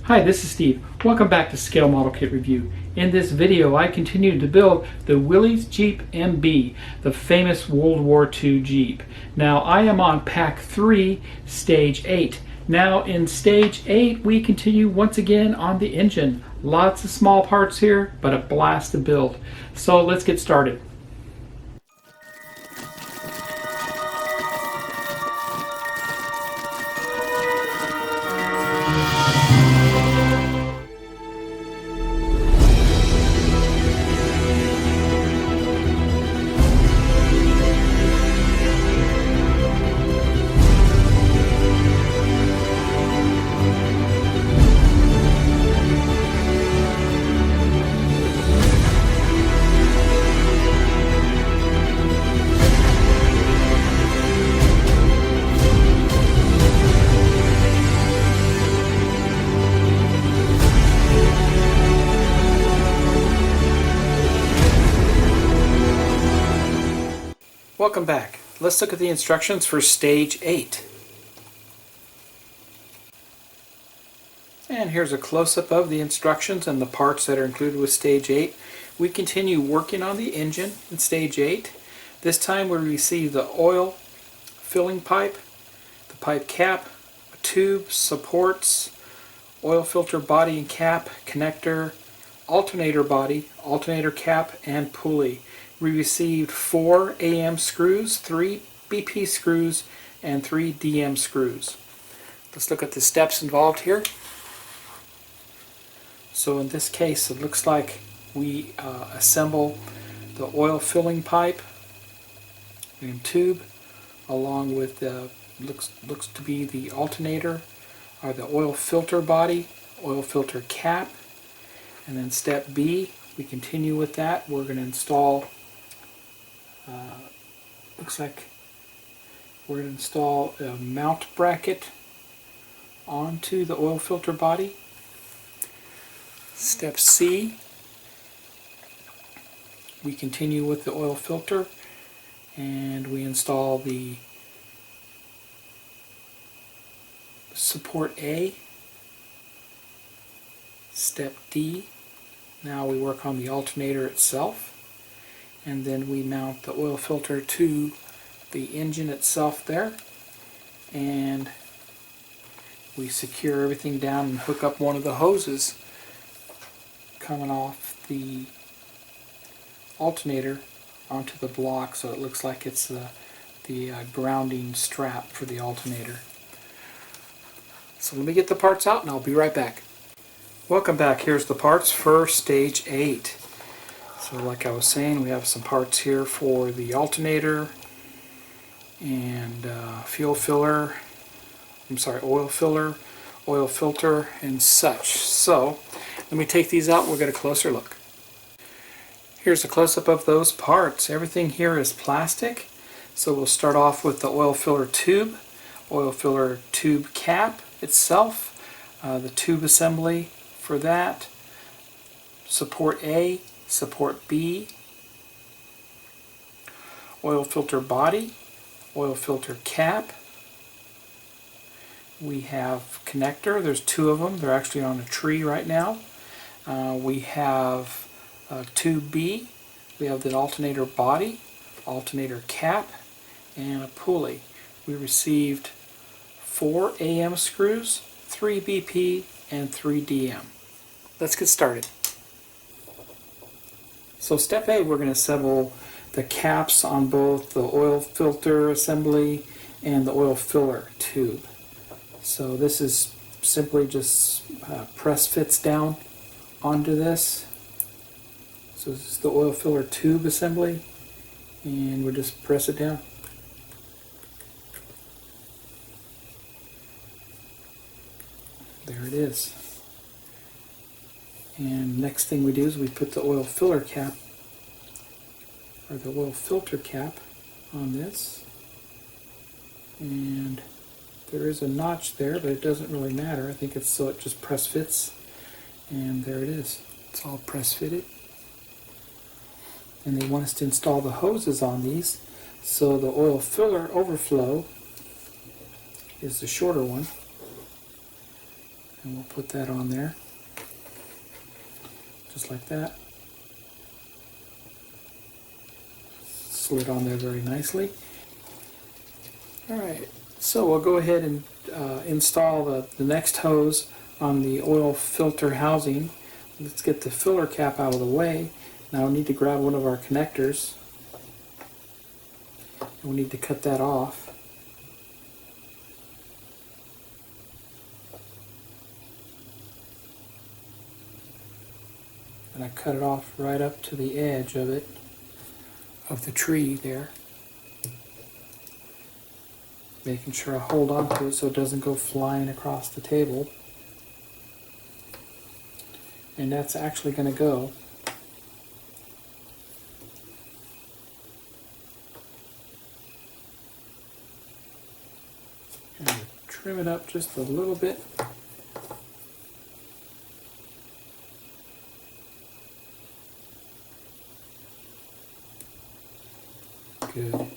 Hi, this is Steve. Welcome back to Scale Model Kit Review. In this video, I continue to build the Willys Jeep MB, the famous World War II Jeep. Now, I am on Pack 3, Stage 8. Now, in Stage 8, we continue once again on the engine. Lots of small parts here, but a blast to build. So, let's get started. Welcome back. Let's look at the instructions for Stage 8. And here's a close-up of the instructions and the parts that are included with Stage 8. We continue working on the engine in Stage 8. This time we receive the oil filling pipe, the pipe cap, a tube, supports, oil filter body and cap, connector, alternator body, alternator cap, and pulley. We received 4 AM screws, 3 BP screws, and 3 DM screws. Let's look at the steps involved here. So in this case, it looks like we assemble the oil filling pipe and tube along with the looks to be the alternator, or the oil filter body, oil filter cap, and then step B, we continue with that. We're going to install looks like we're going to install a mount bracket onto the oil filter body. Step C, we continue with the oil filter and we install the support A. Step D, now we work on the alternator itself. And then we mount the oil filter to the engine itself there, and we secure everything down and hook up one of the hoses coming off the alternator onto the block, so it looks like it's the grounding strap for the alternator. So let me get the parts out and I'll be right back. Welcome back. Here's the parts for Stage 8. So like I was saying, we have some parts here for the alternator and oil filler, oil filter, and such. So let me take these out and we'll get a closer look. Here's a close-up of those parts. Everything here is plastic. So we'll start off with the oil filler tube cap itself, the tube assembly for that, support A, support B, oil filter body, oil filter cap. We have connector. There's 2 of them. They're actually on a tree right now. We have tube B. We have the alternator body, alternator cap, and a pulley. We received 4 AM screws, 3 BP, and 3 DM. Let's get started. So step A, we're going to assemble the caps on both the oil filter assembly and the oil filler tube. So this is simply just press fits down onto this. So this is the oil filler tube assembly, and we'll just press it down. There it is. And next thing we do is we put the oil filler cap, or the oil filter cap, on this. And there is a notch there, but it doesn't really matter. I think it's so it just press fits. And there it is. It's all press fitted. And they want us to install the hoses on these. So the oil filler overflow is the shorter one. And we'll put that on there, just like that. Slid on there very nicely. Alright, so we'll go ahead and install the next hose on the oil filter housing. Let's get the filler cap out of the way. Now we need to grab one of our connectors. And we need to cut that off. And I cut it off right up to the edge of it, of the tree there. Making sure I hold on to it so it doesn't go flying across the table. And that's actually going to go. And trim it up just a little bit. Good.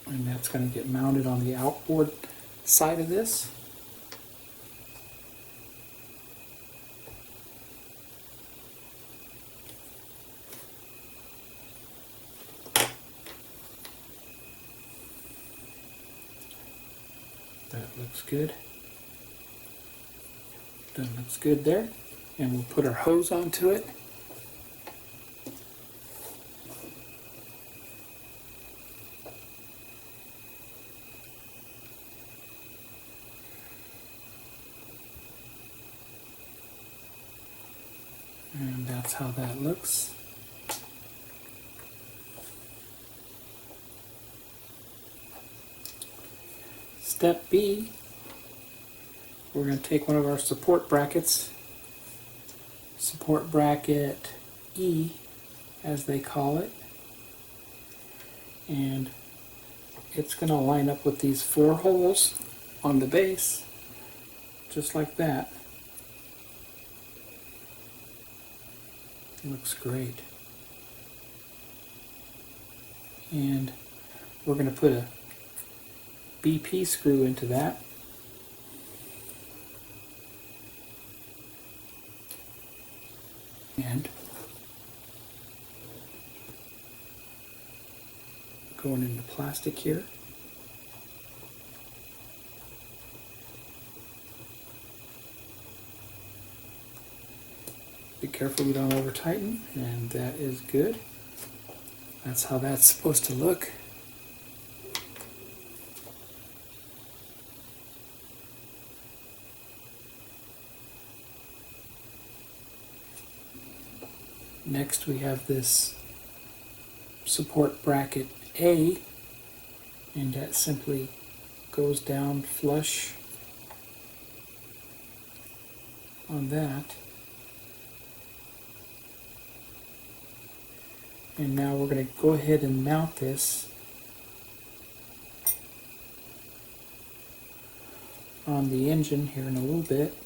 And that's going to get mounted on the outboard side of this. That looks good. That looks good there. And we'll put our hose onto it. And that's how that looks. Step B, we're going to take one of our support brackets, support bracket E as they call it, and it's going to line up with these 4 holes on the base, just like that. Looks great. And we're going to put a BP screw into that. And going into plastic here. Be careful you don't over tighten, and that is good. That's how that's supposed to look. Next we have this support bracket A, and that simply goes down flush on that. And now we're going to go ahead and mount this on the engine here in a little bit.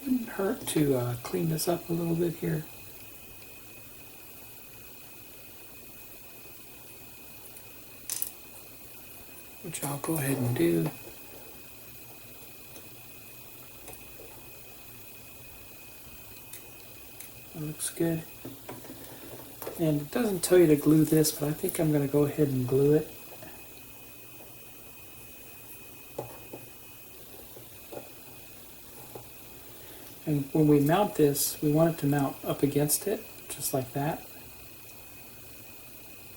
Wouldn't hurt to clean this up a little bit here. Which I'll go ahead and do. That looks good. And it doesn't tell you to glue this, but I think I'm going to go ahead and glue it. And when we mount this, we want it to mount up against it, just like that.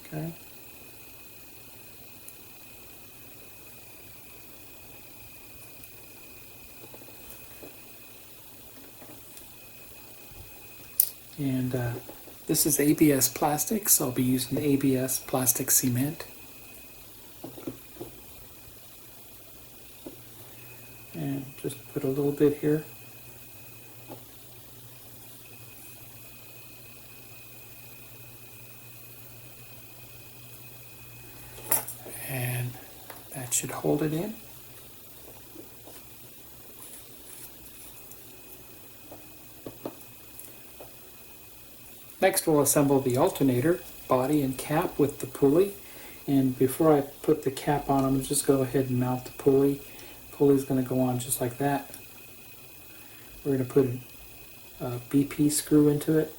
Okay. And this is ABS plastic, so I'll be using ABS plastic cement. And just put a little bit here. And that should hold it in. Next we'll assemble the alternator body and cap with the pulley. And before I put the cap on, I'm going to just go ahead and mount the pulley. The pulley is going to go on just like that. We're going to put a BP screw into it.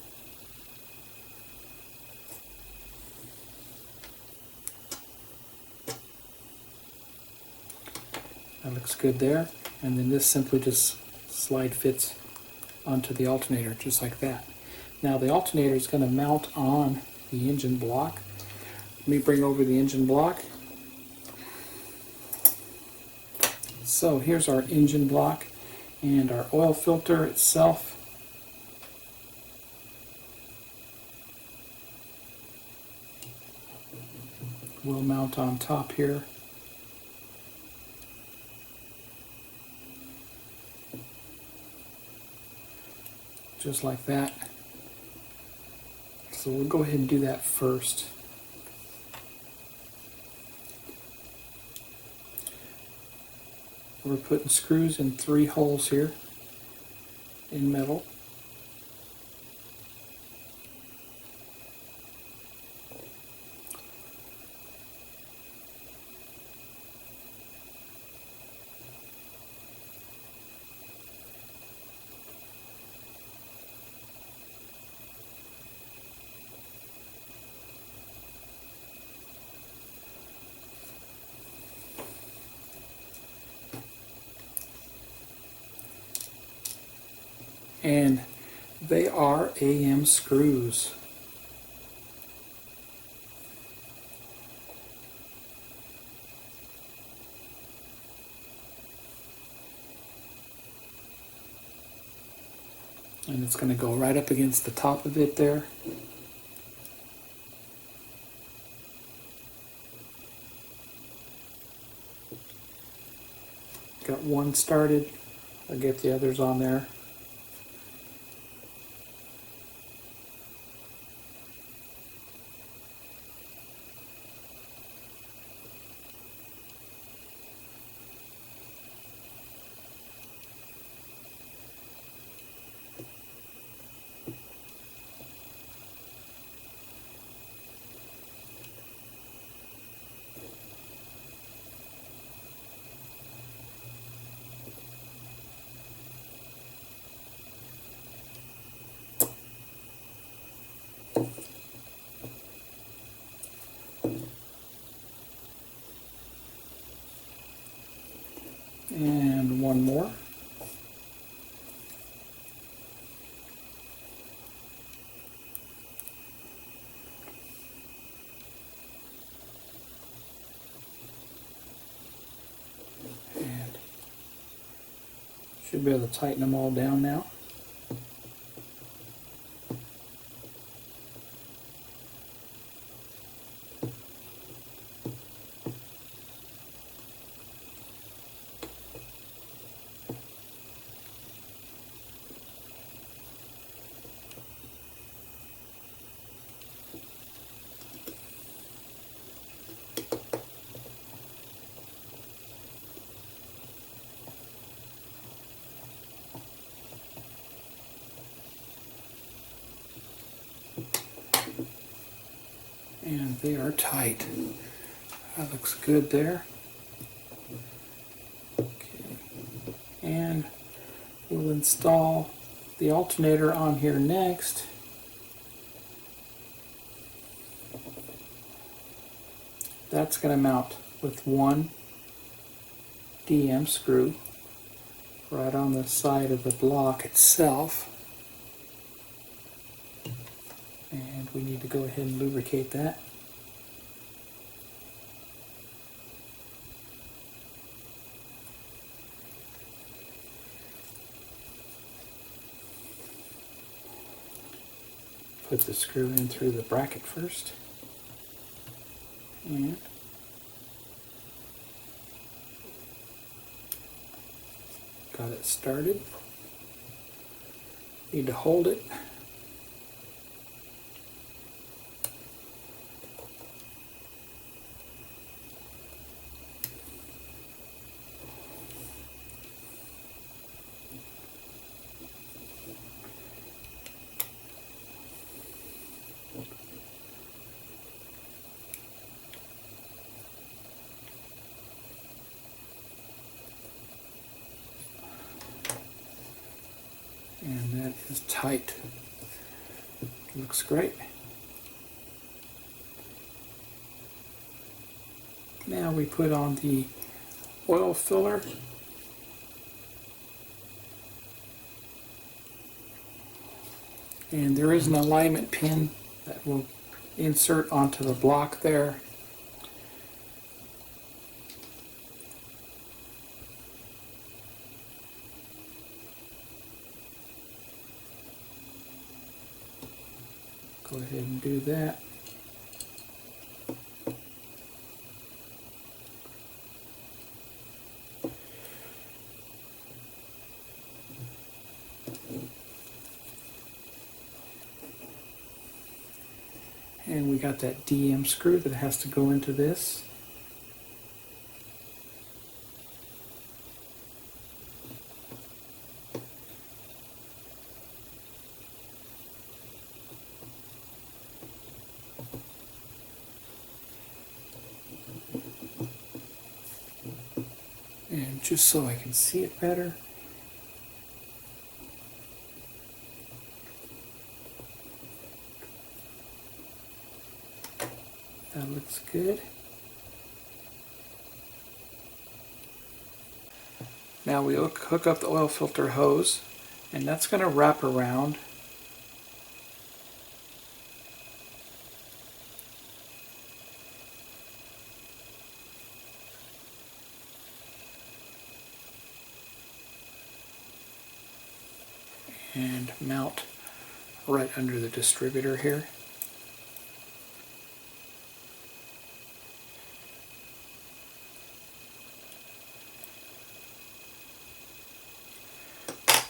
That looks good there. And then this simply just slide fits onto the alternator just like that. Now the alternator is going to mount on the engine block. Let me bring over the engine block. So here's our engine block and our oil filter itself. Will mount on top here. Just like that. So we'll go ahead and do that first. We're putting screws in 3 holes here in metal. And they are AM screws. And it's going to go right up against the top of it there. Got one started. I'll get the others on there. And one more. And should be able to tighten them all down now. And they are tight. That looks good there. Okay. And we'll install the alternator on here next. That's going to mount with one DM screw right on the side of the block itself. And we need to go ahead and lubricate that. Put the screw in through the bracket first. And got it started. Need to hold it. tight. Looks great. Now we put on the oil filler. And there is an alignment pin that will insert onto the block there. Go ahead and do that. And we got that DM screw that has to go into this. And just so I can see it better, that looks good. Now we hook up the oil filter hose, and that's going to wrap around. And mount right under the distributor here.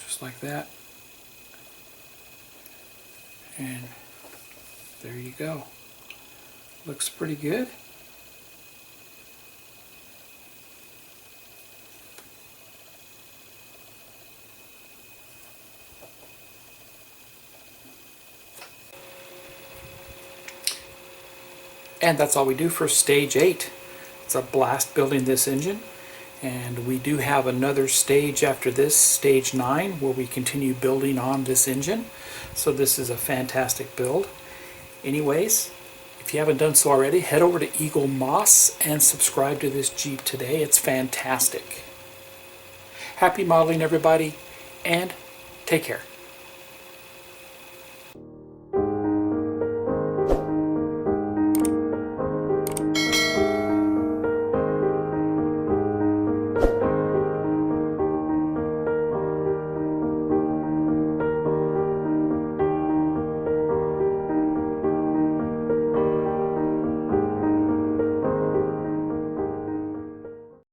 Just like that. And there you go. Looks pretty good. And that's all we do for stage 8. It's a blast building this engine, and we do have another stage after this, stage 9, where we continue building on this engine. So this is a fantastic build. Anyways, if you haven't done so already, head over to Eagle Moss and subscribe to this Jeep today. It's fantastic. Happy modeling, everybody, and take care.